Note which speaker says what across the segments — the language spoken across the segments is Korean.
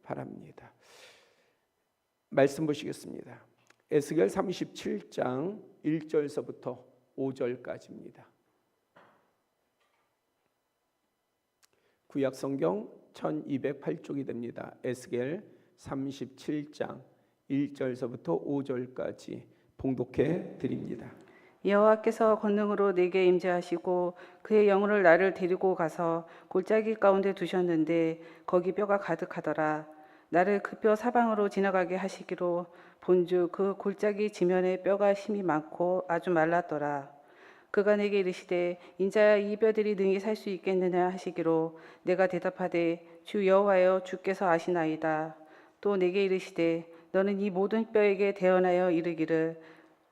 Speaker 1: 바랍니다. 말씀 보시겠습니다. 에스겔 37장 1절서부터 5절까지입니다. 구약 성경 1208쪽이 됩니다. 에스겔 37장 1절서부터 5절까지 봉독해 드립니다.
Speaker 2: 여호와께서 권능으로 내게 임재하시고 그의 영혼을 나를 데리고 가서 골짜기 가운데 두셨는데 거기 뼈가 가득하더라. 나를 그 뼈 사방으로 지나가게 하시기로 본즉 그 골짜기 지면에 뼈가 힘이 많고 아주 말랐더라. 그가 내게 이르시되 인자야 이 뼈들이 능히 살 수 있겠느냐 하시기로 내가 대답하되 주 여호와여 주께서 아시나이다. 또 내게 이르시되 너는 이 모든 뼈에게 대언하여 이르기를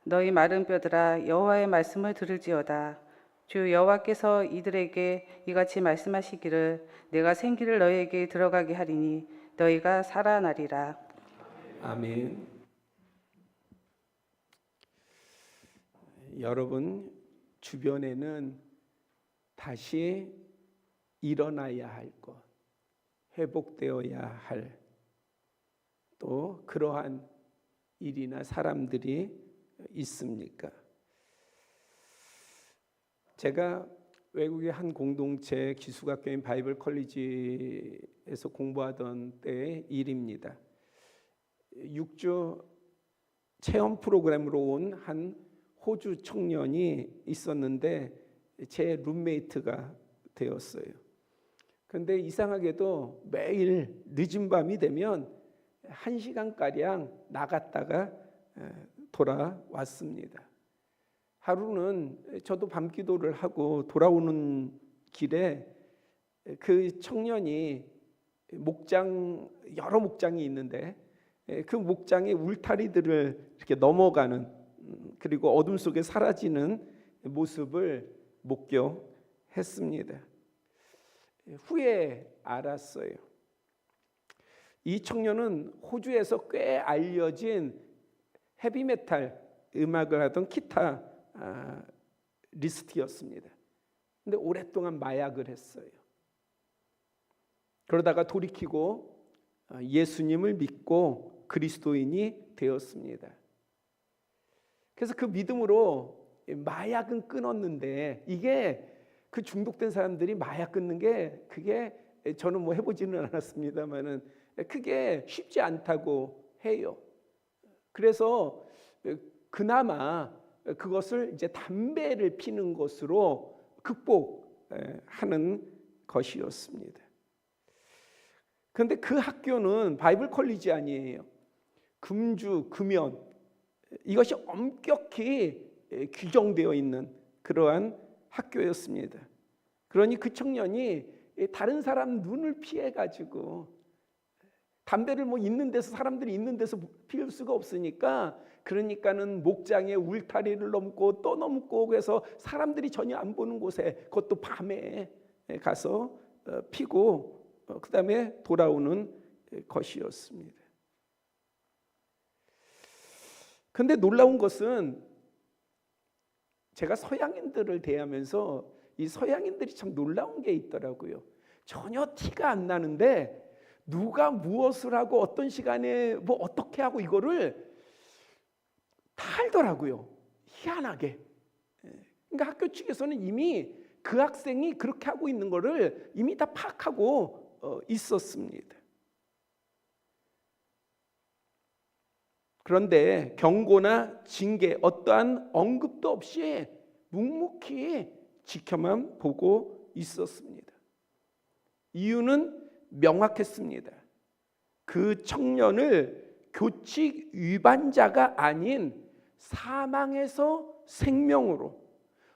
Speaker 2: 너희 마른 뼈들아 여호와의 말씀을 들을지어다. 주 여호와께서 이들에게 이같이 말씀하시기를 내가 생기를 너희에게 들어가게 하리니 너희가 살아나리라.
Speaker 1: 아멘. 여러분 주변에는 다시 일어나야 할 것, 회복되어야 할 또 그러한 일이나 사람들이 있습니까? 제가 외국의 한 공동체 기숙학교인 바이블 컬리지에서 공부하던 때의 일입니다. 6주 체험 프로그램으로 온 한 호주 청년이 있었는데 제 룸메이트가 되었어요. 그런데 이상하게도 매일 늦은 밤이 되면 1시간가량 나갔다가 돌아왔습니다. 하루는 저도 밤기도를 하고 돌아오는 길에 그 청년이 여러 목장이 있는데 그 목장의 울타리들을 이렇게 넘어가는 그리고 어둠 속에 사라지는 모습을 목격했습니다. 후에 알았어요. 이 청년은 호주에서 꽤 알려진 헤비메탈 음악을 하던 기타리스트였습니다. 근데 오랫동안 마약을 했어요. 그러다가 돌이키고 예수님을 믿고 그리스도인이 되었습니다. 그래서 그 믿음으로 마약은 끊었는데 이게 그 중독된 사람들이 마약 끊는 게 그게 저는 뭐 해보지는 않았습니다만은 그게 쉽지 않다고 해요. 그래서 그나마 그것을 이제 담배를 피는 것으로 극복하는 것이었습니다. 그런데 그 학교는 바이블 컬리지 아니에요. 금주, 금연 이것이 엄격히 규정되어 있는 그러한 학교였습니다. 그러니 그 청년이 다른 사람 눈을 피해 가지고 담배를 뭐 있는 데서 사람들이 있는 데서 피울 수가 없으니까 그러니까는 목장의 울타리를 넘고 또 넘고 그래서 사람들이 전혀 안 보는 곳에 그것도 밤에 가서 피고 그다음에 돌아오는 것이었습니다. 그런데 놀라운 것은 제가 서양인들을 대하면서 이 서양인들이 참 놀라운 게 있더라고요. 전혀 티가 안 나는데 누가 무엇을 하고 어떤 시간에 뭐 어떻게 하고 이거를 다 알더라고요. 희한하게. 그러니까 학교 측에서는 이미 그 학생이 그렇게 하고 있는 거를 이미 다 파악하고 있었습니다. 그런데 경고나 징계 어떠한 언급도 없이 묵묵히 지켜만 보고 있었습니다. 이유는 명확했습니다. 그 청년을 교칙 위반자가 아닌 사망에서 생명으로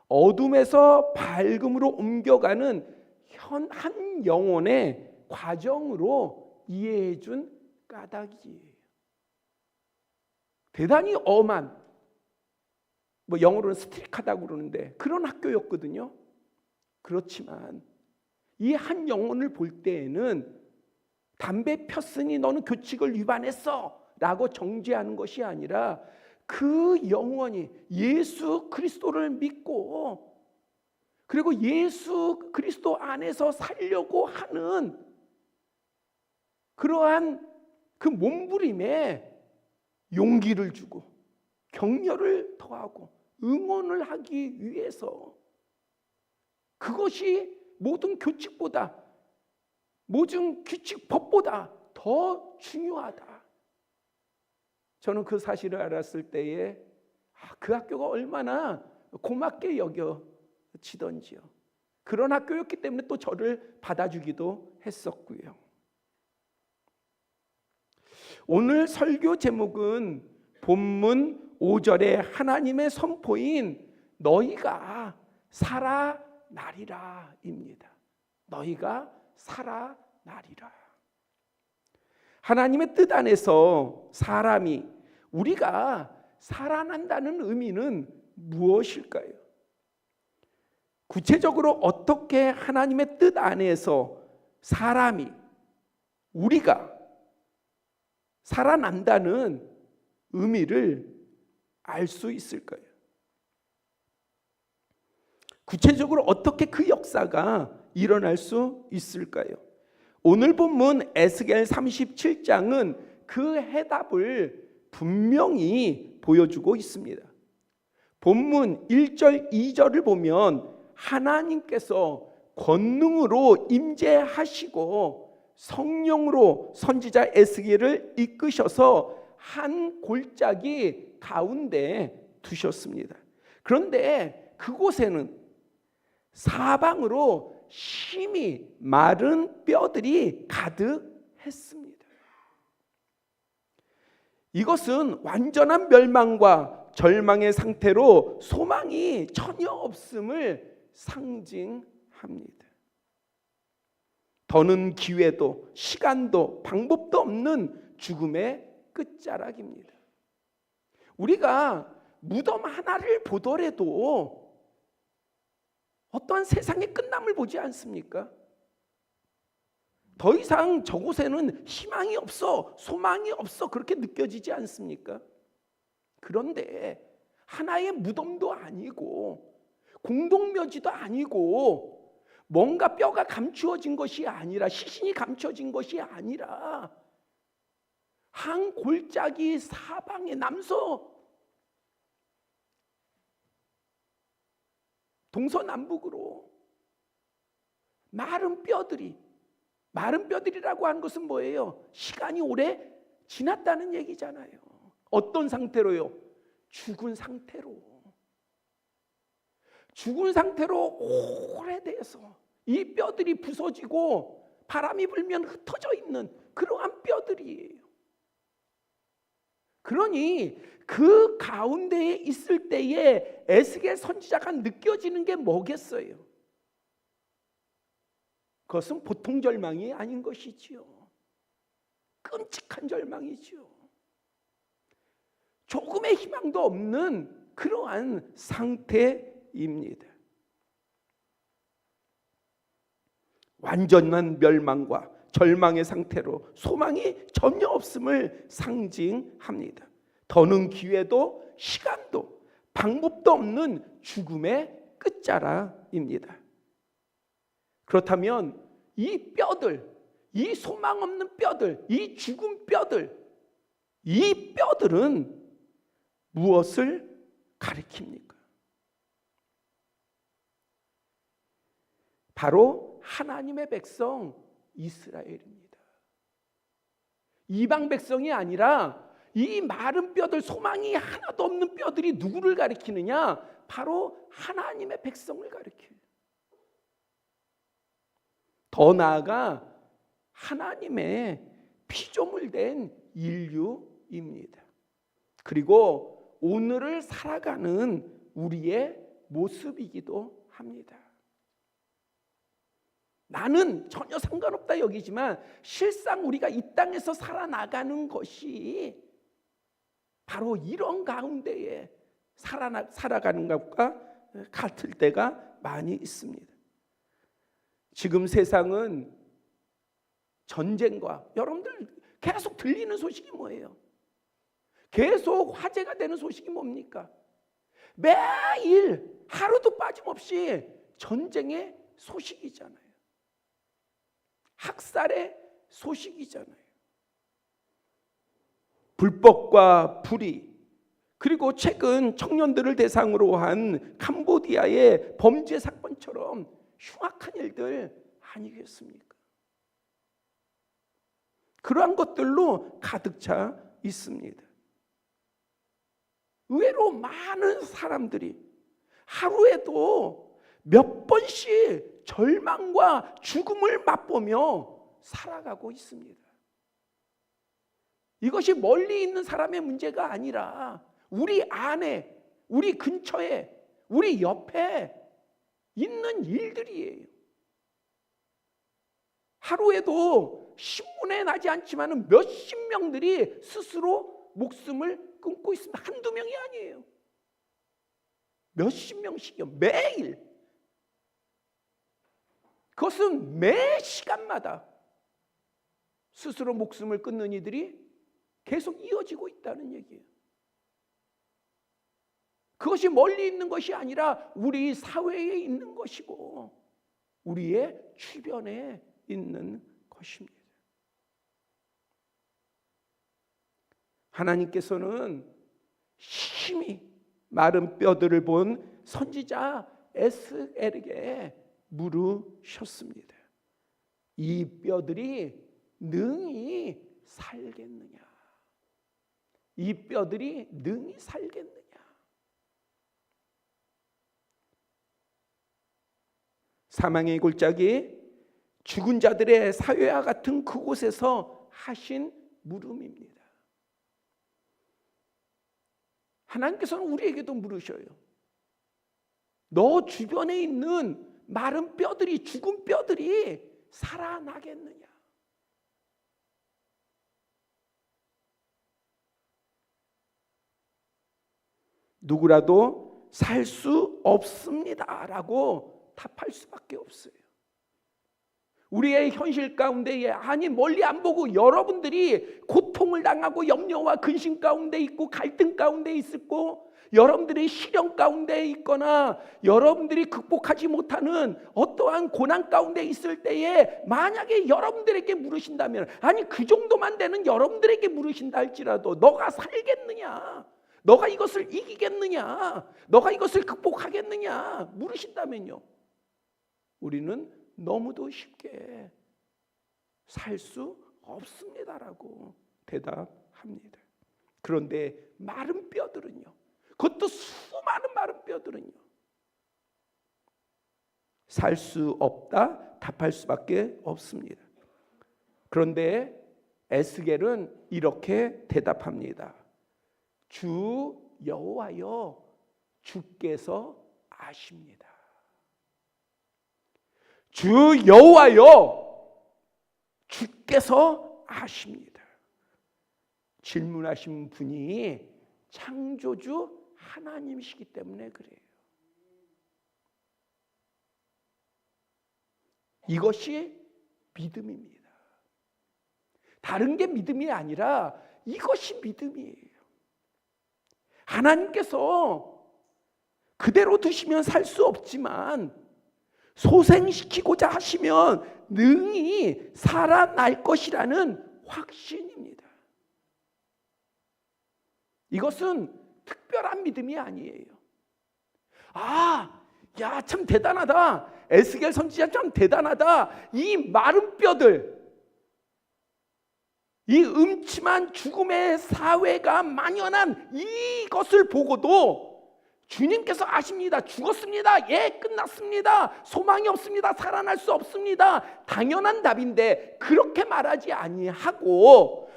Speaker 1: 어둠에서 밝음으로 옮겨가는 한 영혼의 과정으로 이해해 준 까닭이에요. 대단히 엄한 뭐 영어로는 스트릭하다고 그러는데 그런 학교였거든요. 그렇지만 이 한 영혼을 볼 때에는 담배 폈으니 너는 규칙을 위반했어 라고 정죄하는 것이 아니라 그 영혼이 예수 그리스도를 믿고 그리고 예수 그리스도 안에서 살려고 하는 그러한 그 몸부림에 용기를 주고 격려를 더하고 응원을 하기 위해서, 그것이 모든 교칙보다, 모든 규칙법보다 더 중요하다. 저는 그 사실을 알았을 때에 그 학교가 얼마나 고맙게 여겨지던지요. 그런 학교였기 때문에 또 저를 받아주기도 했었고요. 오늘 설교 제목은 본문 5절의 하나님의 선포인 너희가 살아나리라 입니다. 너희가 살아나리라. 하나님의 뜻 안에서 사람이, 우리가 살아난다는 의미는 무엇일까요? 구체적으로 어떻게 하나님의 뜻 안에서 사람이, 우리가 살아난다는 의미를 알 수 있을까요? 구체적으로 어떻게 그 역사가 일어날 수 있을까요? 오늘 본문 에스겔 37장은 그 해답을 분명히 보여주고 있습니다. 본문 1절 2절을 보면 하나님께서 권능으로 임재하시고 성령으로 선지자 에스겔을 이끄셔서 한 골짜기 가운데 두셨습니다. 그런데 그곳에는 사방으로 심히 마른 뼈들이 가득했습니다. 이것은 완전한 멸망과 절망의 상태로 소망이 전혀 없음을 상징합니다. 더는 기회도 시간도 방법도 없는 죽음의 끝자락입니다. 우리가 무덤 하나를 보더라도 어떠한 세상의 끝남을 보지 않습니까? 더 이상 저곳에는 희망이 없어, 소망이 없어, 그렇게 느껴지지 않습니까? 그런데 하나의 무덤도 아니고 공동묘지도 아니고 뭔가 뼈가 감추어진 것이 아니라, 시신이 감춰진 것이 아니라 한 골짜기 사방에 동서남북으로 마른 뼈들이라고 하는 것은 뭐예요? 시간이 오래 지났다는 얘기잖아요. 어떤 상태로요? 죽은 상태로 오래돼서 이 뼈들이 부서지고 바람이 불면 흩어져 있는 그러한 뼈들이에요. 그러니 그 가운데에 있을 때에 에스겔 선지자가 느껴지는 게 뭐겠어요? 그것은 보통 절망이 아닌 것이지요. 끔찍한 절망이지요. 조금의 희망도 없는 그러한 상태입니다. 완전한 멸망과 절망의 상태로 소망이 전혀 없음을 상징합니다. 더는 기회도 시간도 방법도 없는 죽음의 끝자락입니다. 그렇다면 이 뼈들, 이 소망 없는 뼈들, 이 죽은 뼈들, 이 뼈들은 무엇을 가리킵니까? 바로 하나님의 백성 이스라엘입니다. 이방 백성이 아니라 이 마른 뼈들, 소망이 하나도 없는 뼈들이 누구를 가리키느냐? 바로 하나님의 백성을 가리켜요. 더 나아가 하나님의 피조물 된 인류입니다. 그리고 오늘을 살아가는 우리의 모습이기도 합니다. 나는 전혀 상관없다 여기지만 실상 우리가 이 땅에서 살아나가는 것이 바로 이런 가운데에 살아가는 것과 같을 때가 많이 있습니다. 지금 세상은 전쟁과, 여러분들 계속 들리는 소식이 뭐예요? 계속 화제가 되는 소식이 뭡니까? 매일 하루도 빠짐없이 전쟁의 소식이잖아요. 학살의 소식이잖아요. 불법과 불의, 그리고 최근 청년들을 대상으로 한 캄보디아의 범죄 사건처럼 흉악한 일들 아니겠습니까? 그러한 것들로 가득 차 있습니다. 의외로 많은 사람들이 하루에도 몇 번씩 절망과 죽음을 맛보며 살아가고 있습니다. 이것이 멀리 있는 사람의 문제가 아니라 우리 안에, 우리 근처에, 우리 옆에 있는 일들이에요. 하루에도 신문에 나지 않지만 몇십 명들이 스스로 목숨을 끊고 있습니다. 한두 명이 아니에요. 몇십 명씩이요. 매일. 그것은 매 시간마다 스스로 목숨을 끊는 이들이 계속 이어지고 있다는 얘기예요. 그것이 멀리 있는 것이 아니라 우리 사회에 있는 것이고 우리의 주변에 있는 것입니다. 하나님께서는 심히 마른 뼈들을 본 선지자 에스겔에게 물으셨습니다. 이 뼈들이 능히 살겠느냐? 이 뼈들이 능히 살겠느냐? 사망의 골짜기, 죽은 자들의 사회와 같은 그곳에서 하신 물음입니다. 하나님께서는 우리에게도 물으셔요. 너 주변에 있는 마른 뼈들이, 죽은 뼈들이 살아나겠느냐? 누구라도 살 수 없습니다라고 답할 수밖에 없어요. 우리의 현실 가운데에, 아니 멀리 안 보고 여러분들이 고통을 당하고 염려와 근심 가운데 있고 갈등 가운데 있고 여러분들이 시련 가운데 있거나 여러분들이 극복하지 못하는 어떠한 고난 가운데 있을 때에 만약에 여러분들에게 물으신다면, 아니 그 정도만 되는 여러분들에게 물으신다 할지라도 너가 살겠느냐? 너가 이것을 이기겠느냐? 너가 이것을 극복하겠느냐? 물으신다면요, 우리는 너무도 쉽게 살 수 없습니다라고 대답합니다. 그런데 마른 뼈들은요, 그것도 수많은 마른 뼈들은요, 살 수 없다 답할 수밖에 없습니다. 그런데 에스겔은 이렇게 대답합니다. 주 여호와여, 주께서 아십니다. 주 여호와여, 주께서 아십니다. 질문하신 분이 창조주 하나님이시기 때문에 그래요. 이것이 믿음입니다. 다른 게 믿음이 아니라 이것이 믿음이에요. 하나님께서 그대로 두시면 살 수 없지만 소생시키고자 하시면 능히 살아날 것이라는 확신입니다. 이것은 특별한 믿음이 아니에요. 야, 참 대단하다. 에스겔 선지자 참 대단하다. 이 마른 뼈들, 이 음침한 죽음의 사회가 만연한 이것을 보고도 주님께서 아십니다. 죽었습니다. 예, 끝났습니다. 소망이 없습니다. 살아날 수 없습니다. 당연한 답인데 그렇게 말하지 아니하고,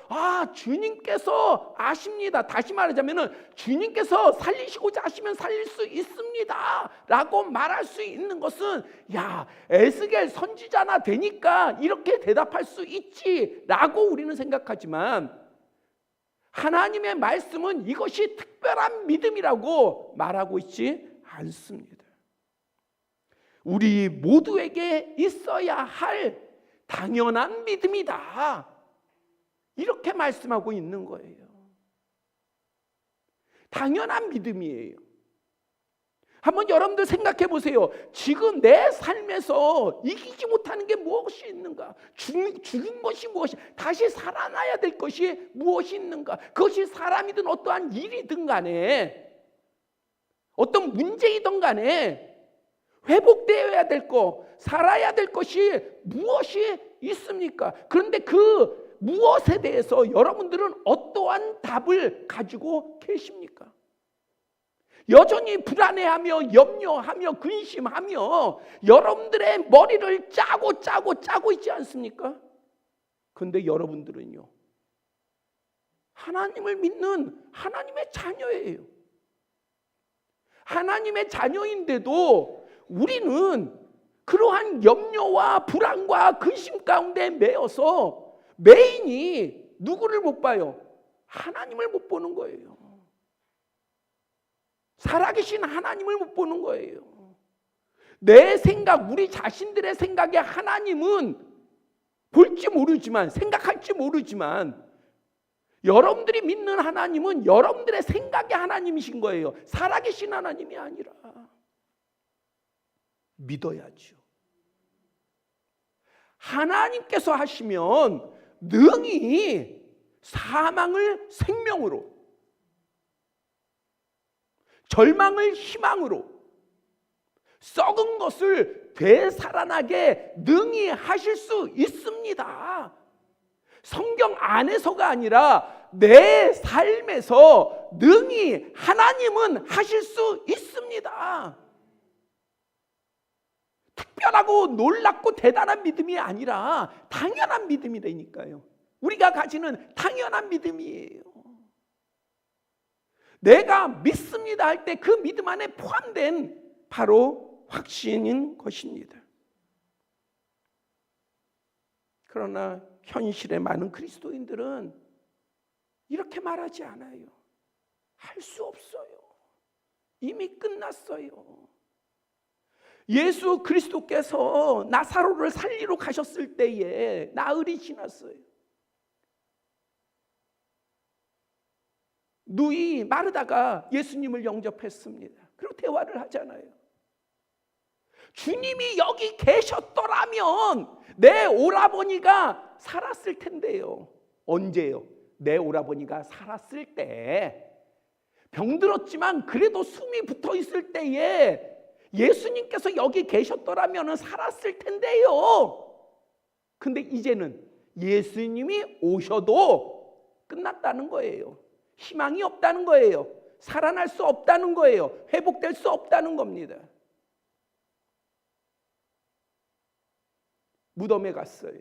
Speaker 1: 주님께서 아십니다. 다시 말하자면은 주님께서 살리시고자 하시면 살릴 수 있습니다 라고 말할 수 있는 것은, 야, 에스겔 선지자나 되니까 이렇게 대답할 수 있지 라고 우리는 생각하지만, 하나님의 말씀은 이것이 특별한 믿음이라고 말하고 있지 않습니다. 우리 모두에게 있어야 할 당연한 믿음이다, 이렇게 말씀하고 있는 거예요. 당연한 믿음이에요. 한번 여러분들 생각해 보세요. 지금 내 삶에서 이기지 못하는 게 무엇이 있는가? 죽은 것이 무엇이, 다시 살아나야 될 것이 무엇이 있는가? 그것이 사람이든 어떠한 일이든 간에, 어떤 문제이든 간에 회복되어야 될 것, 살아야 될 것이 무엇이 있습니까? 그런데 그 무엇에 대해서 여러분들은 어떠한 답을 가지고 계십니까? 여전히 불안해하며 염려하며 근심하며 여러분들의 머리를 짜고 있지 않습니까? 그런데 여러분들은요, 하나님을 믿는 하나님의 자녀예요. 하나님의 자녀인데도 우리는 그러한 염려와 불안과 근심 가운데 매여서 메인이 누구를 못 봐요? 하나님을 못 보는 거예요. 살아계신 하나님을 못 보는 거예요. 내 생각, 우리 자신들의 생각에 하나님은 볼지 모르지만, 생각할지 모르지만, 여러분들이 믿는 하나님은 여러분들의 생각의 하나님이신 거예요. 살아계신 하나님이 아니라. 믿어야죠. 하나님께서 하시면 능히 사망을 생명으로, 절망을 희망으로, 썩은 것을 되살아나게 능히 하실 수 있습니다. 성경 안에서가 아니라 내 삶에서 능히 하나님은 하실 수 있습니다. 특별하고 놀랍고 대단한 믿음이 아니라 당연한 믿음이라니까요. 우리가 가지는 당연한 믿음이에요. 내가 믿습니다 할 때 그 믿음 안에 포함된 바로 확신인 것입니다. 그러나 현실의 많은 그리스도인들은 이렇게 말하지 않아요. 할 수 없어요. 이미 끝났어요. 예수 그리스도께서 나사로를 살리러 가셨을 때에 나흘이 지났어요. 누이 마르다가 예수님을 영접했습니다. 그리고 대화를 하잖아요. 주님이 여기 계셨더라면 내 오라버니가 살았을 텐데요. 언제요? 내 오라버니가 살았을 때, 병들었지만 그래도 숨이 붙어 있을 때에 예수님께서 여기 계셨더라면 살았을 텐데요. 근데 이제는 예수님이 오셔도 끝났다는 거예요. 희망이 없다는 거예요. 살아날 수 없다는 거예요. 회복될 수 없다는 겁니다. 무덤에 갔어요.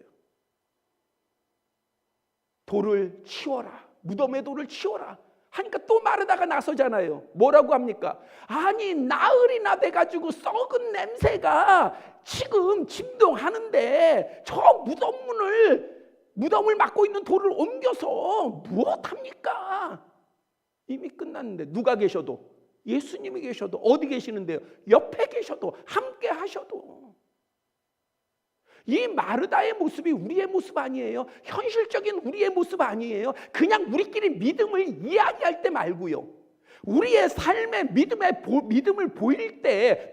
Speaker 1: 돌을 치워라. 무덤의 돌을 치워라 하니까 또 마르다가 나서잖아요. 뭐라고 합니까? 아니 나흘이나 돼가지고 썩은 냄새가 지금 진동하는데 저 무덤을 막고 있는 돌을 옮겨서 무엇합니까? 이미 끝났는데. 누가 계셔도, 예수님이 계셔도, 어디 계시는데요? 옆에 계셔도, 함께 하셔도. 이 마르다의 모습이 우리의 모습 아니에요? 현실적인 우리의 모습 아니에요? 그냥 우리끼리 믿음을 이야기할 때 말고요, 우리의 삶의 믿음을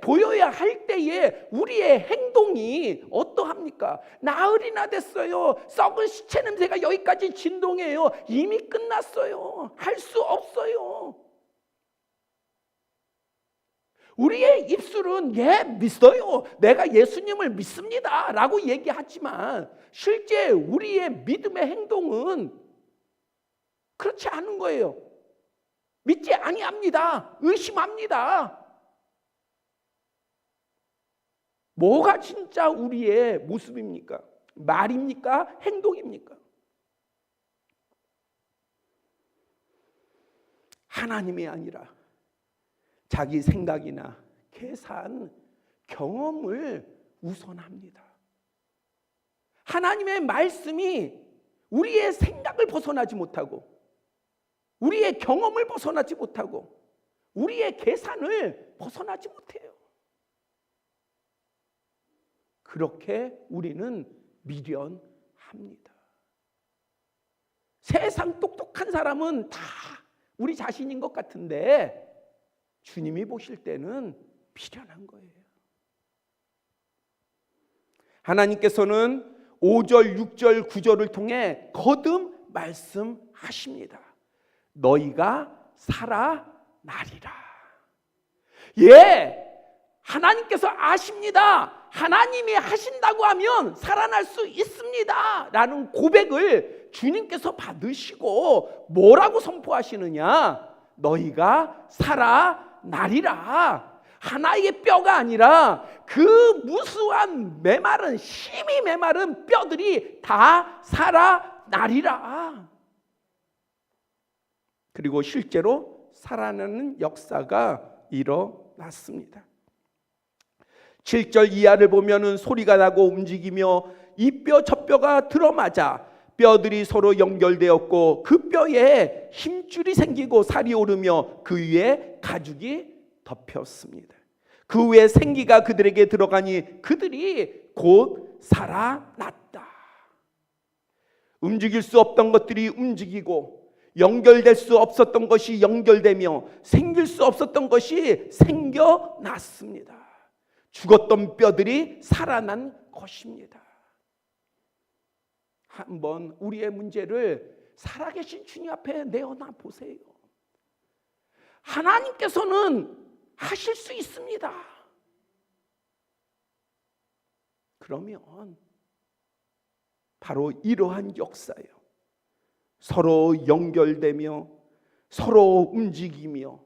Speaker 1: 보여야 할 때에 우리의 행동이 어떠합니까? 나흘이나 됐어요. 썩은 시체 냄새가 여기까지 진동해요. 이미 끝났어요. 할 수 없어요. 우리의 입술은 믿어요. 내가 예수님을 믿습니다 라고 얘기하지만 실제 우리의 믿음의 행동은 그렇지 않은 거예요. 믿지 아니합니다. 의심합니다. 뭐가 진짜 우리의 모습입니까? 말입니까? 행동입니까? 하나님이 아니라 자기 생각이나 계산, 경험을 우선합니다. 하나님의 말씀이 우리의 생각을 벗어나지 못하고, 우리의 경험을 벗어나지 못하고, 우리의 계산을 벗어나지 못해요. 그렇게 우리는 미련합니다. 세상 똑똑한 사람은 다 우리 자신인 것 같은데 주님이 보실 때는 미련한 거예요. 하나님께서는 5절, 6절, 9절을 통해 거듭 말씀하십니다. 너희가 살아나리라. 예, 하나님께서 아십니다. 하나님이 하신다고 하면 살아날 수 있습니다 라는 고백을 주님께서 받으시고 뭐라고 선포하시느냐? 너희가 살아나리라. 하나의 뼈가 아니라 그 무수한 메마른, 심히 메마른 뼈들이 다 살아나리라. 그리고 실제로 살아나는 역사가 일어났습니다. 7절 이하를 보면은 소리가 나고 움직이며 이 뼈 저 뼈가 들어맞아 뼈들이 서로 연결되었고 그 뼈에 힘줄이 생기고 살이 오르며 그 위에 가죽이 덮였습니다. 그 후에 생기가 그들에게 들어가니 그들이 곧 살아났다. 움직일 수 없던 것들이 움직이고 연결될 수 없었던 것이 연결되며 생길 수 없었던 것이 생겨났습니다. 죽었던 뼈들이 살아난 것입니다. 한번 우리의 문제를 살아계신 주님 앞에 내어놔 보세요. 하나님께서는 하실 수 있습니다. 그러면 바로 이러한 역사예요. 서로 연결되며 서로 움직이며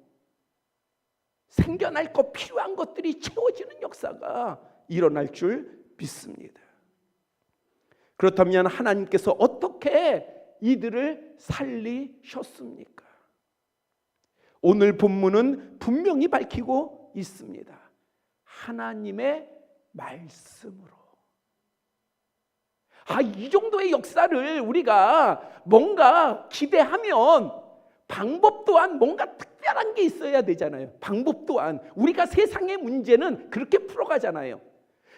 Speaker 1: 생겨날 것, 필요한 것들이 채워지는 역사가 일어날 줄 믿습니다. 그렇다면 하나님께서 어떻게 이들을 살리셨습니까? 오늘 본문은 분명히 밝히고 있습니다. 하나님의 말씀으로. 이 정도의 역사를 우리가 뭔가 기대하면 방법 또한 뭔가 특별한 게 있어야 되잖아요. 방법 또한 우리가 세상의 문제는 그렇게 풀어가잖아요.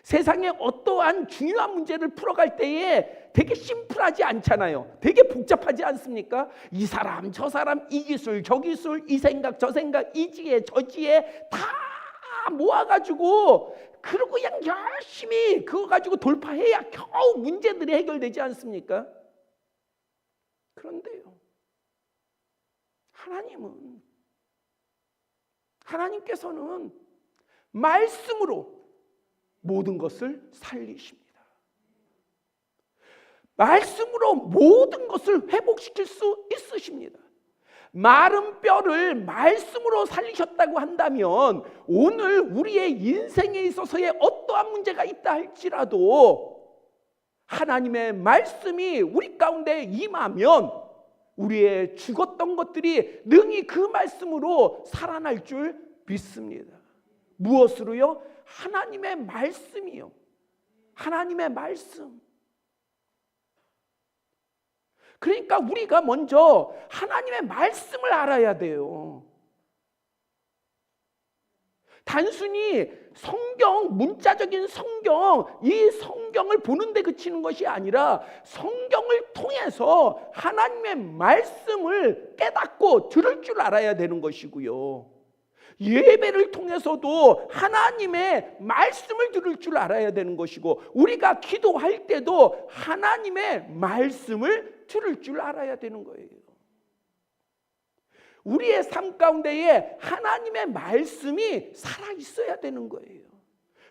Speaker 1: 세상에 어떠한 중요한 문제를 풀어갈 때에 되게 심플하지 않잖아요. 되게 복잡하지 않습니까? 이 사람 저 사람 이 기술 저 기술 이 생각 저 생각 이 지혜 저 지혜 다 모아가지고 그리고 그냥 열심히 그거 가지고 돌파해야 겨우 문제들이 해결되지 않습니까? 그런데요, 하나님께서는 말씀으로 모든 것을 살리십니다. 말씀으로 모든 것을 회복시킬 수 있으십니다. 마른 뼈를 말씀으로 살리셨다고 한다면 오늘 우리의 인생에 있어서의 어떠한 문제가 있다 할지라도 하나님의 말씀이 우리 가운데 임하면 우리의 죽었던 것들이 능히 그 말씀으로 살아날 줄 믿습니다. 무엇으로요? 하나님의 말씀이요. 하나님의 말씀. 그러니까 우리가 먼저 하나님의 말씀을 알아야 돼요. 단순히 성경, 문자적인 성경, 이 성경을 보는데 그치는 것이 아니라 성경을 통해서 하나님의 말씀을 깨닫고 들을 줄 알아야 되는 것이고요. 예배를 통해서도 하나님의 말씀을 들을 줄 알아야 되는 것이고, 우리가 기도할 때도 하나님의 말씀을 들을 줄 알아야 되는 거예요. 우리의 삶 가운데에 하나님의 말씀이 살아있어야 되는 거예요.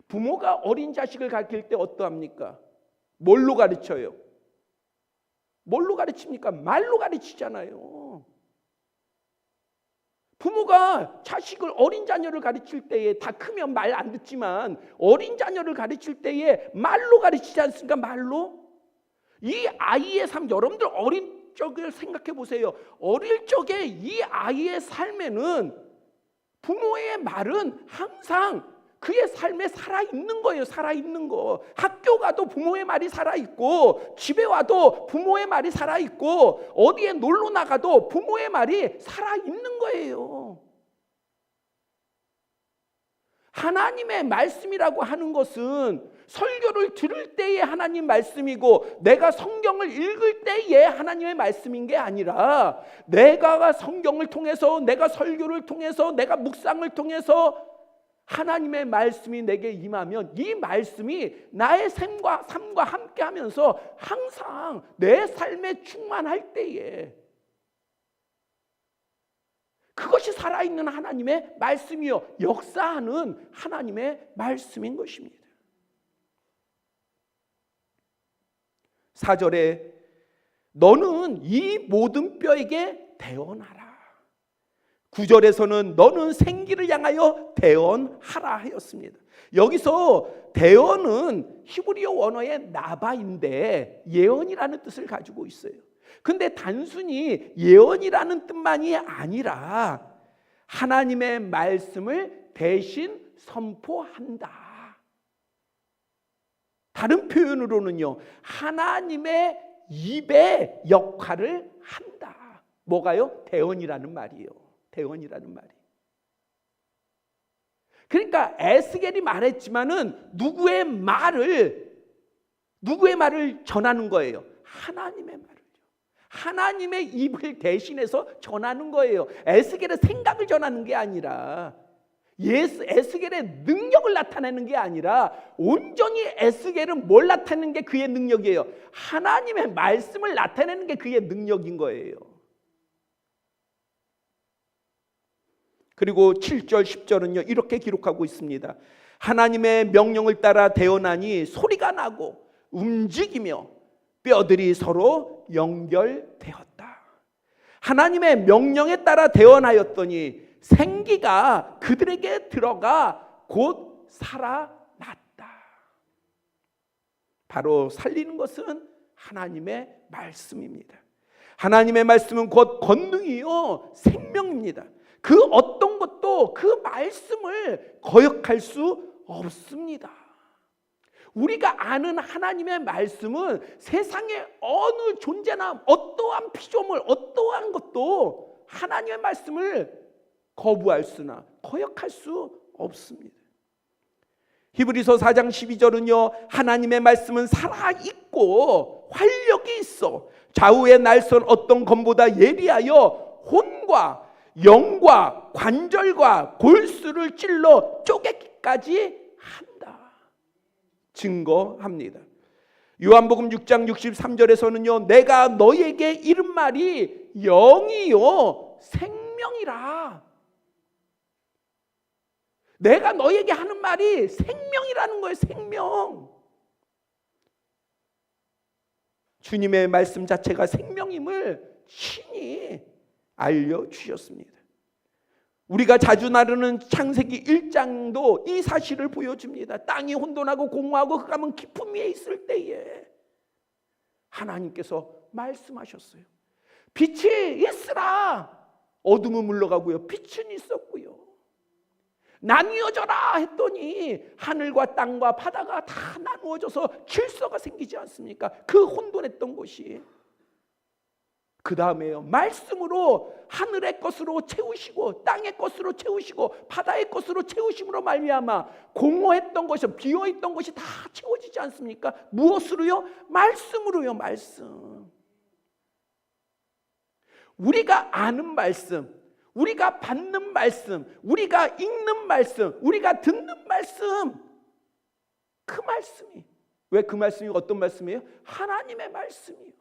Speaker 1: 부모가 어린 자식을 가르칠 때 어떠합니까? 뭘로 가르쳐요? 뭘로 가르칩니까? 말로 가르치잖아요. 부모가 자식을, 어린 자녀를 가르칠 때에, 다 크면 말 안 듣지만 어린 자녀를 가르칠 때에 말로 가르치지 않습니까? 말로. 이 아이의 삶, 여러분들 어린 적을 생각해 보세요. 어릴 적에 이 아이의 삶에는 부모의 말은 항상 그의 삶에 살아있는 거예요. 살아있는 거. 학교 가도 부모의 말이 살아있고, 집에 와도 부모의 말이 살아있고, 어디에 놀러 나가도 부모의 말이 살아있는 거예요. 하나님의 말씀이라고 하는 것은 설교를 들을 때의 하나님 말씀이고, 내가 성경을 읽을 때의 하나님의 말씀인 게 아니라, 내가 성경을 통해서, 내가 설교를 통해서, 내가 묵상을 통해서 하나님의 말씀이 내게 임하면 이 말씀이 나의 삶과 함께 하면서 항상 내 삶에 충만할 때에 그것이 살아있는 하나님의 말씀이요 역사하는 하나님의 말씀인 것입니다. 4절에 너는 이 모든 뼈에게 대언하라. 9절에서는 너는 생기를 향하여 대언하라 하였습니다. 여기서 대언은 히브리어 원어의 나바인데 예언이라는 뜻을 가지고 있어요. 근데 단순히 예언이라는 뜻만이 아니라 하나님의 말씀을 대신 선포한다. 다른 표현으로는요, 하나님의 입의 역할을 한다. 뭐가요? 대언이라는 말이에요. 대언이라는 말이. 그러니까 에스겔이 말했지만은 누구의 말을 전하는 거예요? 하나님의 말을요. 하나님의 입을 대신해서 전하는 거예요. 에스겔의 생각을 전하는 게 아니라 에스겔의 능력을 나타내는 게 아니라 온전히 에스겔은 뭘 나타내는 게 그의 능력이에요? 하나님의 말씀을 나타내는 게 그의 능력인 거예요. 그리고 7절 10절은요 이렇게 기록하고 있습니다. 하나님의 명령을 따라 대언하니 소리가 나고 움직이며 뼈들이 서로 연결되었다. 하나님의 명령에 따라 대언하였더니 생기가 그들에게 들어가 곧 살아났다. 바로 살리는 것은 하나님의 말씀입니다. 하나님의 말씀은 곧 권능이요 생명입니다. 그 어떤 것도 그 말씀을 거역할 수 없습니다. 우리가 아는 하나님의 말씀은 세상의 어느 존재나 어떠한 피조물, 어떠한 것도 하나님의 말씀을 거부할 수나 거역할 수 없습니다. 히브리서 4장 12절은요 하나님의 말씀은 살아있고 활력이 있어 좌우의 날선 어떤 검보다 예리하여 혼과 영과 관절과 골수를 찔러 쪼개기까지 한다. 증거합니다. 요한복음 6장 63절에서는요 내가 너희에게 이른 말이 영이요 생명이라. 내가 너희에게 하는 말이 생명이라는 거예요. 생명. 주님의 말씀 자체가 생명임을 신이 알려주셨습니다. 우리가 자주 나누는 창세기 1장도 이 사실을 보여줍니다. 땅이 혼돈하고 공허하고 흑암은 깊음 위에 있을 때에 하나님께서 말씀하셨어요. 빛이 있으라. 어둠은 물러가고요. 빛은 있었고요. 나뉘어져라 했더니 하늘과 땅과 바다가 다 나누어져서 질서가 생기지 않습니까? 그 혼돈했던 곳이. 그 다음에요 말씀으로 하늘의 것으로 채우시고 땅의 것으로 채우시고 바다의 것으로 채우심으로 말미암아 공허했던 것이 비어있던 것이 다 채워지지 않습니까? 무엇으로요? 말씀으로요. 말씀. 우리가 아는 말씀, 우리가 받는 말씀, 우리가 읽는 말씀, 우리가 듣는 말씀, 그 말씀이 왜 그 말씀이 어떤 말씀이에요? 하나님의 말씀이요.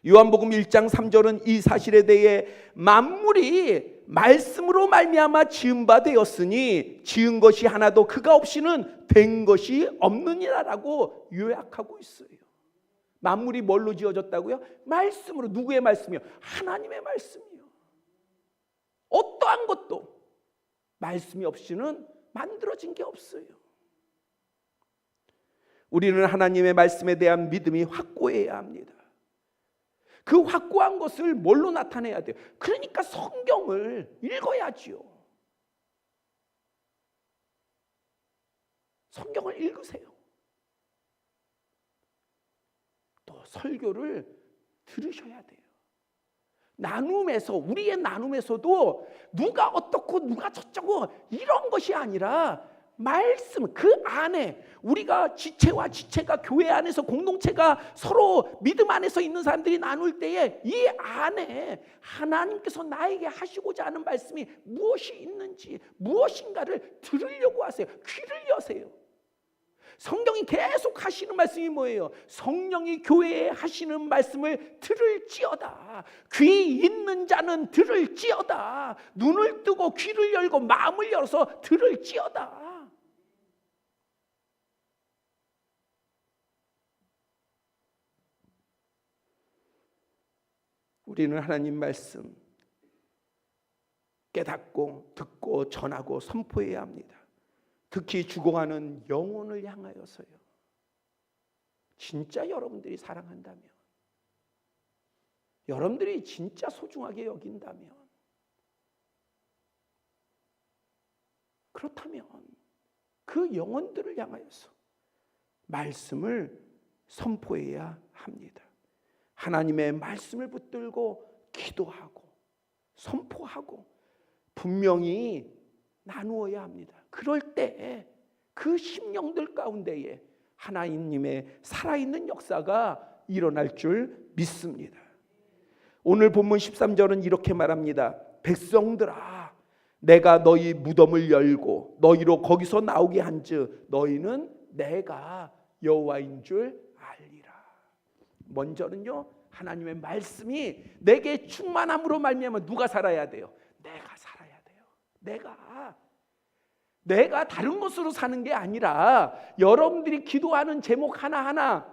Speaker 1: 요한복음 1장 3절은 이 사실에 대해 만물이 말씀으로 말미암아 지은 바 되었으니 지은 것이 하나도 그가 없이는 된 것이 없느니라라고 요약하고 있어요. 만물이 뭘로 지어졌다고요? 말씀으로. 누구의 말씀이요? 하나님의 말씀이요. 어떠한 것도 말씀이 없이는 만들어진 게 없어요. 우리는 하나님의 말씀에 대한 믿음이 확고해야 합니다. 그 확고한 것을 뭘로 나타내야 돼요? 그러니까 성경을 읽어야지요. 성경을 읽으세요. 또 설교를 들으셔야 돼요. 나눔에서, 우리의 나눔에서도 누가 어떻고 누가 저쩌고 이런 것이 아니라 말씀 그 안에 우리가 지체와 지체가 교회 안에서 공동체가 서로 믿음 안에서 있는 사람들이 나눌 때에 이 안에 하나님께서 나에게 하시고자 하는 말씀이 무엇이 있는지 무엇인가를 들으려고 하세요. 귀를 여세요. 성경이 계속 하시는 말씀이 뭐예요? 성령이 교회에 하시는 말씀을 들을지어다. 귀 있는 자는 들을지어다. 눈을 뜨고 귀를 열고 마음을 열어서 들을지어다. 우리는 하나님 말씀 깨닫고 듣고 전하고 선포해야 합니다. 특히 죽어가는 영혼을 향하여서요. 진짜 여러분들이 사랑한다면, 여러분들이 진짜 소중하게 여긴다면, 그렇다면 그 영혼들을 향하여서 말씀을 선포해야 합니다. 하나님의 말씀을 붙들고 기도하고 선포하고 분명히 나누어야 합니다. 그럴 때 그 심령들 가운데에 하나님의 살아있는 역사가 일어날 줄 믿습니다. 오늘 본문 13절은 이렇게 말합니다. 백성들아, 내가 너희 무덤을 열고 너희로 거기서 나오게 한즉 너희는 내가 여호와인 줄 알리라. 먼저는요, 하나님의 말씀이 내게 충만함으로 말미암아 누가 살아야 돼요? 내가 살아야 돼요. 내가 다른 것으로 사는 게 아니라 여러분들이 기도하는 제목 하나하나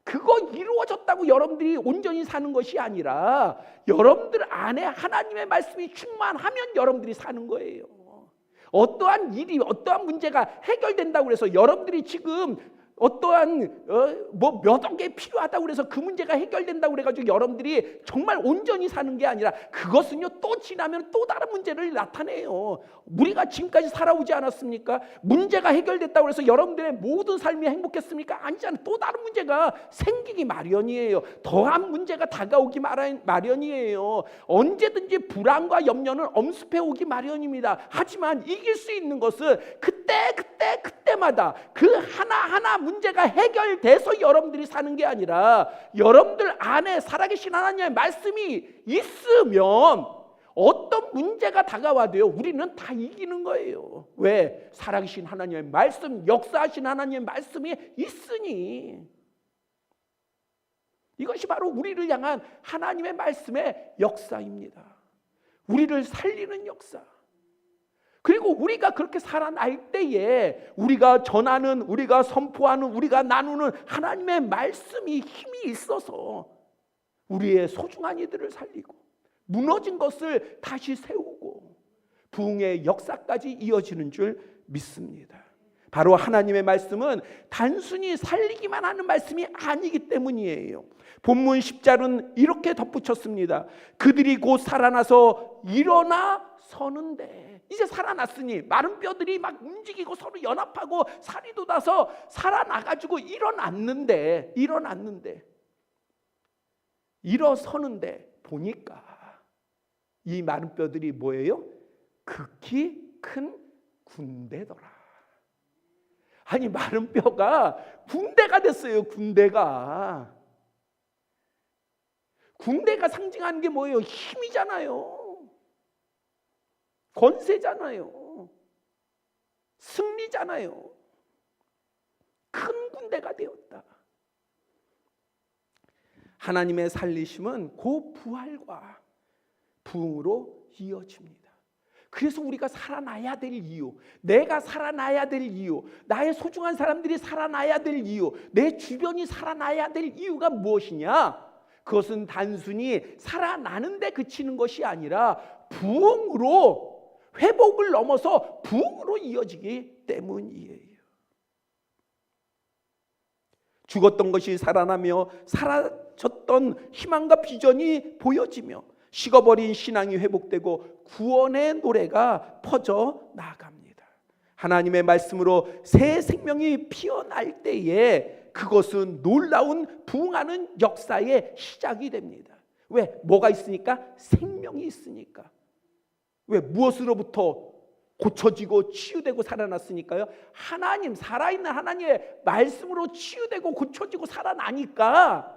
Speaker 1: 그거 이루어졌다고 여러분들이 온전히 사는 것이 아니라 여러분들 안에 하나님의 말씀이 충만하면 여러분들이 사는 거예요. 어떠한 일이 어떠한 문제가 해결된다고 해서 여러분들이 지금 어떠한 몇 억에 필요하다고 그래서 그 문제가 해결된다고 그래가지고 여러분들이 정말 온전히 사는 게 아니라 그것은요 또 지나면 또 다른 문제를 나타내요. 우리가 지금까지 살아오지 않았습니까? 문제가 해결됐다고 해서 여러분들의 모든 삶이 행복했습니까? 아니잖아요. 또 다른 문제가 생기기 마련이에요. 더한 문제가 다가오기 마련이에요. 언제든지 불안과 염려는 엄습해 오기 마련입니다. 하지만 이길 수 있는 것은 그때마다 그 하나하나 문제가 해결돼서 여러분들이 사는 게 아니라 여러분들 안에 살아계신 하나님의 말씀이 있으면 어떤 문제가 다가와도요 우리는 다 이기는 거예요. 왜? 살아계신 하나님의 말씀, 역사하신 하나님의 말씀이 있으니. 이것이 바로 우리를 향한 하나님의 말씀의 역사입니다. 우리를 살리는 역사. 그리고 우리가 그렇게 살아날 때에 우리가 전하는, 우리가 선포하는, 우리가 나누는 하나님의 말씀이 힘이 있어서 우리의 소중한 이들을 살리고 무너진 것을 다시 세우고 부흥의 역사까지 이어지는 줄 믿습니다. 바로 하나님의 말씀은 단순히 살리기만 하는 말씀이 아니기 때문이에요. 본문 10절은 이렇게 덧붙였습니다. 그들이 곧 살아나서 일어나 서는데, 이제 살아났으니 마른 뼈들이 막 움직이고 서로 연합하고 살이 돋아서 살아나가지고 일어났는데 일어서는데 보니까 이 마른 뼈들이 뭐예요? 극히 큰 군대더라. 아니 마른 뼈가 군대가 됐어요. 군대가 상징하는 게 뭐예요? 힘이잖아요. 권세잖아요. 승리잖아요. 큰 군대가 되었다. 하나님의 살리심은 그 부활과 부흥으로 이어집니다. 그래서 우리가 살아나야 될 이유, 내가 살아나야 될 이유, 나의 소중한 사람들이 살아나야 될 이유, 내 주변이 살아나야 될 이유가 무엇이냐? 그것은 단순히 살아나는 데 그치는 것이 아니라 부흥으로, 회복을 넘어서 부흥으로 이어지기 때문이에요. 죽었던 것이 살아나며 사라졌던 희망과 비전이 보여지며 식어버린 신앙이 회복되고 구원의 노래가 퍼져 나갑니다. 하나님의 말씀으로 새 생명이 피어날 때에 그것은 놀라운 부흥하는 역사의 시작이 됩니다. 왜? 뭐가 있으니까? 생명이 있으니까. 왜? 무엇으로부터? 고쳐지고 치유되고 살아났으니까요. 하나님, 살아있는 하나님의 말씀으로 치유되고 고쳐지고 살아나니까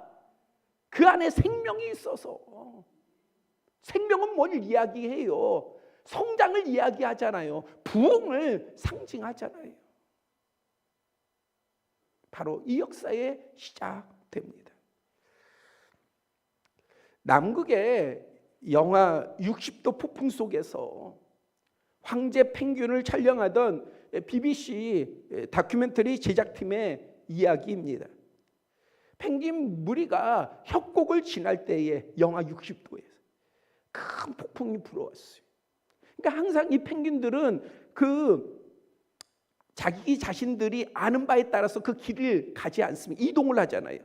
Speaker 1: 그 안에 생명이 있어서, 생명은 뭘 이야기해요? 성장을 이야기하잖아요. 부흥을 상징하잖아요. 바로 이 역사의 시작됩니다. 남극의 영하 60도 폭풍 속에서 황제 펭귄을 촬영하던 BBC 다큐멘터리 제작팀의 이야기입니다. 펭귄 무리가 협곡을 지날 때에 영하 60도에서 큰 폭풍이 불어왔어요. 그러니까 항상 이 펭귄들은 자기 자신들이 아는 바에 따라서 그 길을 가지 않습니다. 이동을 하잖아요.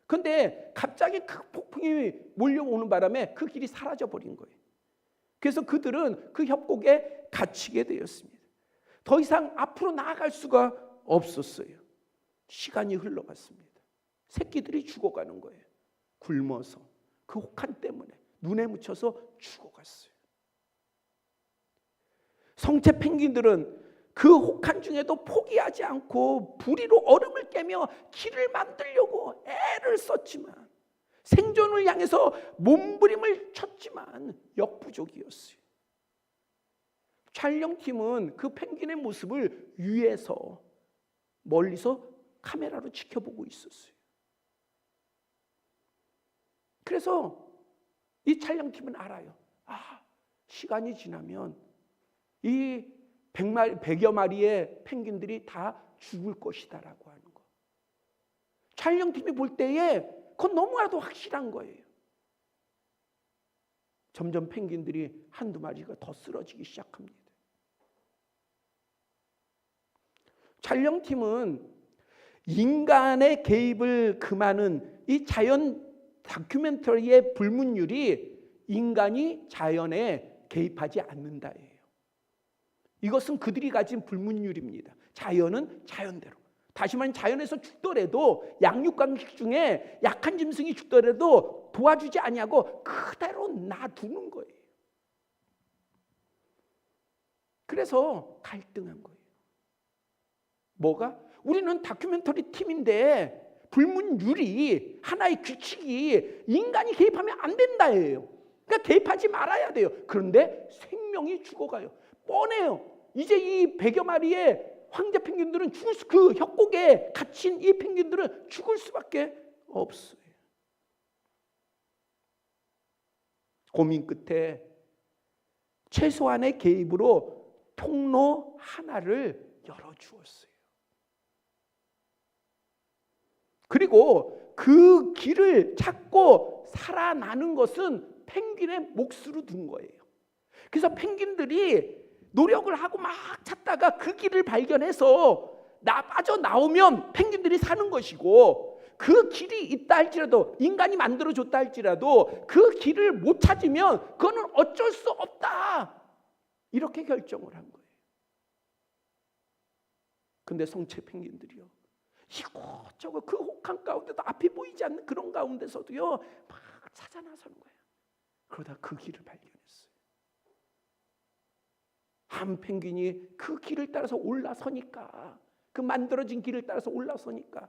Speaker 1: 그런데 갑자기 큰 폭풍이 몰려오는 바람에 그 길이 사라져 버린 거예요. 그래서 그들은 그 협곡에 갇히게 되었습니다. 더 이상 앞으로 나아갈 수가 없었어요. 시간이 흘러갔습니다. 새끼들이 죽어가는 거예요. 굶어서, 그 혹한 때문에 눈에 묻혀서 죽어갔어요. 성체 펭귄들은 그 혹한 중에도 포기하지 않고 부리로 얼음을 깨며 길을 만들려고 애를 썼지만, 생존을 향해서 몸부림을 쳤지만 역부족이었어요. 촬영팀은 그 펭귄의 모습을 위에서, 멀리서 카메라로 지켜보고 있었어요. 그래서 이 촬영팀은 알아요. 시간이 지나면 이 100여 마리의 펭귄들이 다 죽을 것이다라고 하는 거. 촬영팀이 볼 때에 그건 너무나도 확실한 거예요. 점점 펭귄들이 한두 마리가 더 쓰러지기 시작합니다. 촬영팀은 인간의 개입을 금하는 이 자연 다큐멘터리의 불문율이 인간이 자연에 개입하지 않는다예요. 이것은 그들이 가진 불문율입니다. 자연은 자연대로. 다시 말하면 자연에서 죽더라도, 양육강식 중에 약한 짐승이 죽더라도 도와주지 아니하고 그대로 놔두는 거예요. 그래서 갈등한 거예요. 뭐가? 우리는 다큐멘터리 팀인데 불문율이, 하나의 규칙이 인간이 개입하면 안 된다예요. 그러니까 개입하지 말아야 돼요. 그런데 생명이 죽어가요. 뻔해요. 이제 이 100여 마리의 황제 펭귄들은 그 협곡에 갇힌 이 펭귄들은 죽을 수밖에 없어요. 고민 끝에 최소한의 개입으로 통로 하나를 열어주었어요. 그리고 그 길을 찾고 살아나는 것은 펭귄의 몫으로 둔 거예요. 그래서 펭귄들이 노력을 하고 막 찾다가 그 길을 발견해서 빠져나오면 펭귄들이 사는 것이고, 그 길이 있다 할지라도, 인간이 만들어줬다 할지라도 그 길을 못 찾으면 그거는 어쩔 수 없다, 이렇게 결정을 한 거예요. 근데 성체 펭귄들이요, 이곳저곳 그 혹한 가운데도, 앞이 보이지 않는 그런 가운데서도요 막 찾아 나서는 거예요. 그러다 그 길을 발견했어요. 한 펭귄이 그 길을 따라서 올라서니까, 그 만들어진 길을 따라서 올라서니까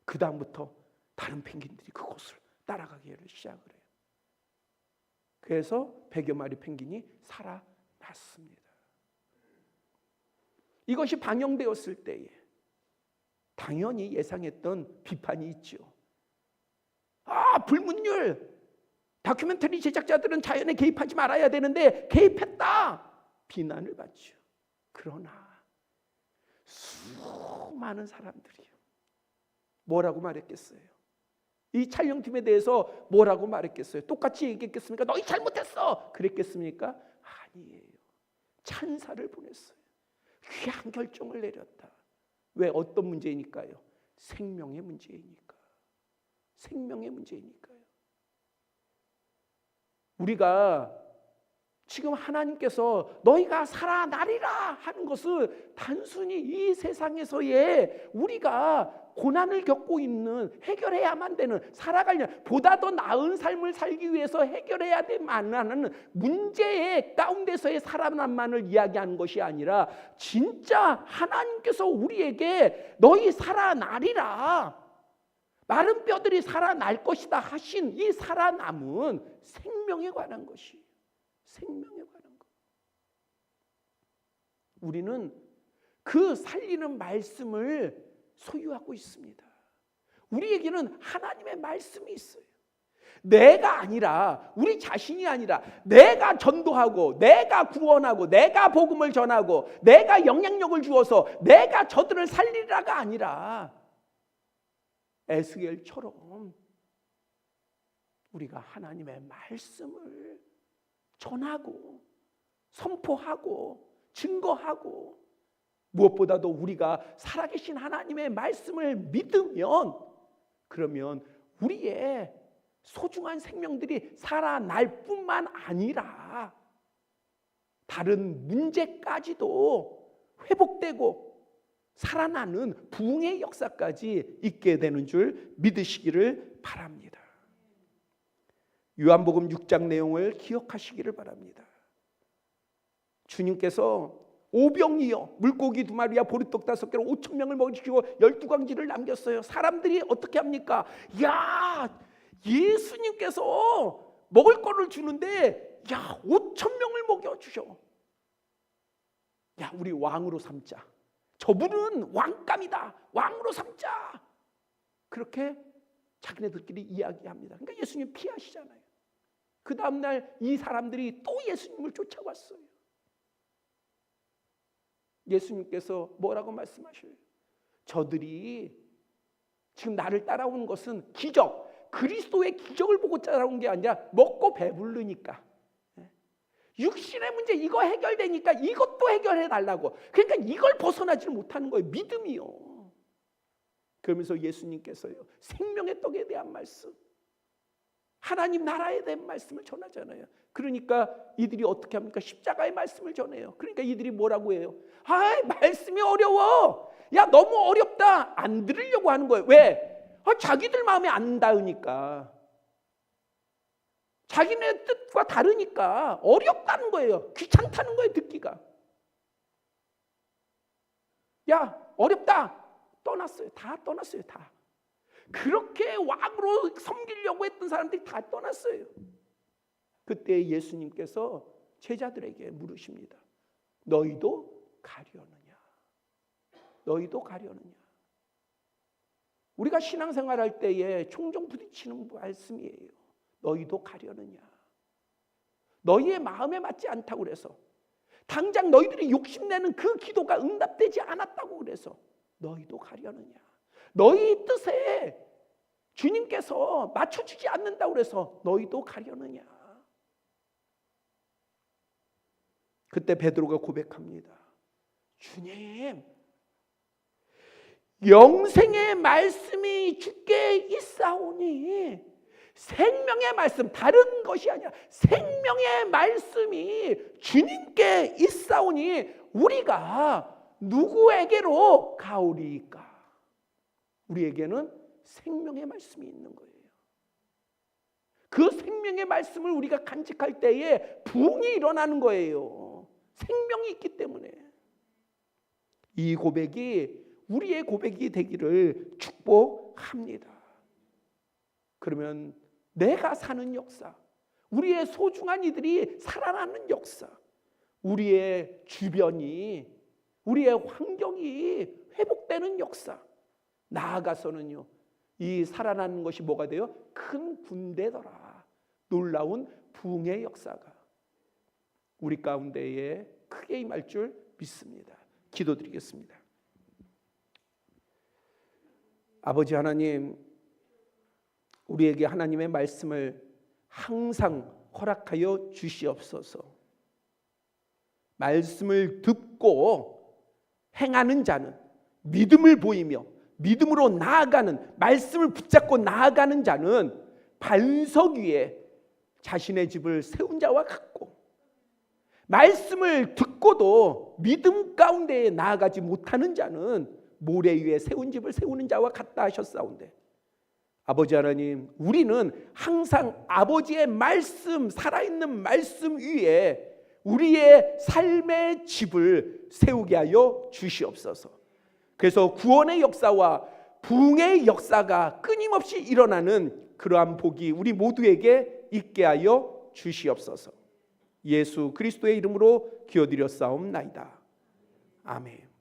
Speaker 1: 그 다음부터 다른 펭귄들이 그곳을 따라가기를 시작을 해요. 그래서 100여 마리 펭귄이 살아났습니다. 이것이 방영되었을 때에 당연히 예상했던 비판이 있죠. 불문율, 다큐멘터리 제작자들은 자연에 개입하지 말아야 되는데 개입했다, 비난을 받죠. 그러나 수많은 사람들이 뭐라고 말했겠어요? 이 촬영팀에 대해서 뭐라고 말했겠어요? 똑같이 얘기했겠습니까? 너희 잘못했어! 그랬겠습니까? 아니에요. 찬사를 보냈어요. 귀한 결정을 내렸다. 왜? 어떤 문제이니까요? 생명의 문제이니까. 생명의 문제이니까요. 우리가 지금 하나님께서 너희가 살아나리라 하는 것은 단순히 이 세상에서의 우리가 고난을 겪고 있는, 해결해야만 되는, 살아가려는, 보다 더 나은 삶을 살기 위해서 해결해야 될 만한 문제의 가운데서의 살아남만을 이야기하는 것이 아니라 진짜 하나님께서 우리에게 너희 살아나리라, 마른 뼈들이 살아날 것이다 하신 이 살아남은 생명에 관한 것이, 생명에 관한 것. 우리는 그 살리는 말씀을 소유하고 있습니다. 우리에게는 하나님의 말씀이 있어요. 내가 아니라, 우리 자신이 아니라 내가 전도하고 내가 구원하고 내가 복음을 전하고 내가 영향력을 주어서 내가 저들을 살리라가 아니라 에스겔처럼 우리가 하나님의 말씀을 전하고 선포하고 증거하고, 무엇보다도 우리가 살아계신 하나님의 말씀을 믿으면, 그러면 우리의 소중한 생명들이 살아날 뿐만 아니라 다른 문제까지도 회복되고 살아나는 부흥의 역사까지 있게 되는 줄 믿으시기를 바랍니다. 요한복음 6장 내용을 기억하시기를 바랍니다. 주님께서 오병이어 물고기 2마리와 보리떡 5개로 5,000명을 먹이시고 12광지를 남겼어요. 사람들이 어떻게 합니까? 야, 예수님께서 먹을 거를 주는데 5,000명을 먹여주셔. 야, 우리 왕으로 삼자. 저분은 왕감이다. 왕으로 삼자. 그렇게 자기네들끼리 이야기합니다. 그러니까 예수님 피하시잖아요. 그 다음날 이 사람들이 또 예수님을 쫓아왔어요. 예수님께서 뭐라고 말씀하셔요? 저들이 지금 나를 따라오는 것은 기적, 그리스도의 기적을 보고 따라온 게 아니라 먹고 배부르니까, 육신의 문제 이거 해결되니까 이것도 해결해 달라고. 그러니까 이걸 벗어나지를 못하는 거예요. 믿음이요. 그러면서 예수님께서요, 생명의 떡에 대한 말씀, 하나님 나라에 대한 말씀을 전하잖아요. 그러니까 이들이 어떻게 합니까? 십자가의 말씀을 전해요. 그러니까 이들이 뭐라고 해요? 말씀이 어려워. 야, 너무 어렵다. 안 들으려고 하는 거예요. 왜? 자기들 마음에 안 닿으니까, 자기네 뜻과 다르니까 어렵다는 거예요. 귀찮다는 거예요, 듣기가. 야, 어렵다. 떠났어요. 다 떠났어요. 다. 그렇게 왕으로 섬기려고 했던 사람들이 다 떠났어요. 그때 예수님께서 제자들에게 물으십니다. 너희도 가려느냐? 너희도 가려느냐? 우리가 신앙생활할 때에 종종 부딪히는 말씀이에요. 너희도 가려느냐? 너희의 마음에 맞지 않다고 그래서, 당장 너희들이 욕심내는 그 기도가 응답되지 않았다고 그래서 너희도 가려느냐? 너희 뜻에 주님께서 맞춰주지 않는다고 그래서 너희도 가려느냐? 그때 베드로가 고백합니다. 주님, 영생의 말씀이 주께 있사오니, 생명의 말씀, 다른 것이 아니라 생명의 말씀이 주님께 있사오니 우리가 누구에게로 가오리까? 우리에게는 생명의 말씀이 있는 거예요. 그 생명의 말씀을 우리가 간직할 때에 부흥이 일어나는 거예요. 생명이 있기 때문에. 이 고백이 우리의 고백이 되기를 축복합니다. 그러면 내가 사는 역사, 우리의 소중한 이들이 살아나는 역사, 우리의 주변이, 우리의 환경이 회복되는 역사, 나아가서는요, 이 살아나는 것이 뭐가 돼요? 큰 군대더라. 놀라운 부흥의 역사가 우리 가운데에 크게 임할 줄 믿습니다. 기도드리겠습니다. 아버지 하나님, 우리에게 하나님의 말씀을 항상 허락하여 주시옵소서. 말씀을 듣고 행하는 자는, 믿음을 보이며 믿음으로 나아가는, 말씀을 붙잡고 나아가는 자는 반석 위에 자신의 집을 세운 자와 같고, 말씀을 듣고도 믿음 가운데 나아가지 못하는 자는 모래 위에 세운 집을 세우는 자와 같다 하셨사온데, 아버지 하나님, 우리는 항상 아버지의 말씀, 살아있는 말씀 위에 우리의 삶의 집을 세우게 하여 주시옵소서. 그래서 구원의 역사와 부흥의 역사가 끊임없이 일어나는 그러한 복이 우리 모두에게 있게 하여 주시옵소서. 예수 그리스도의 이름으로 기도드렸사옵나이다. 아멘.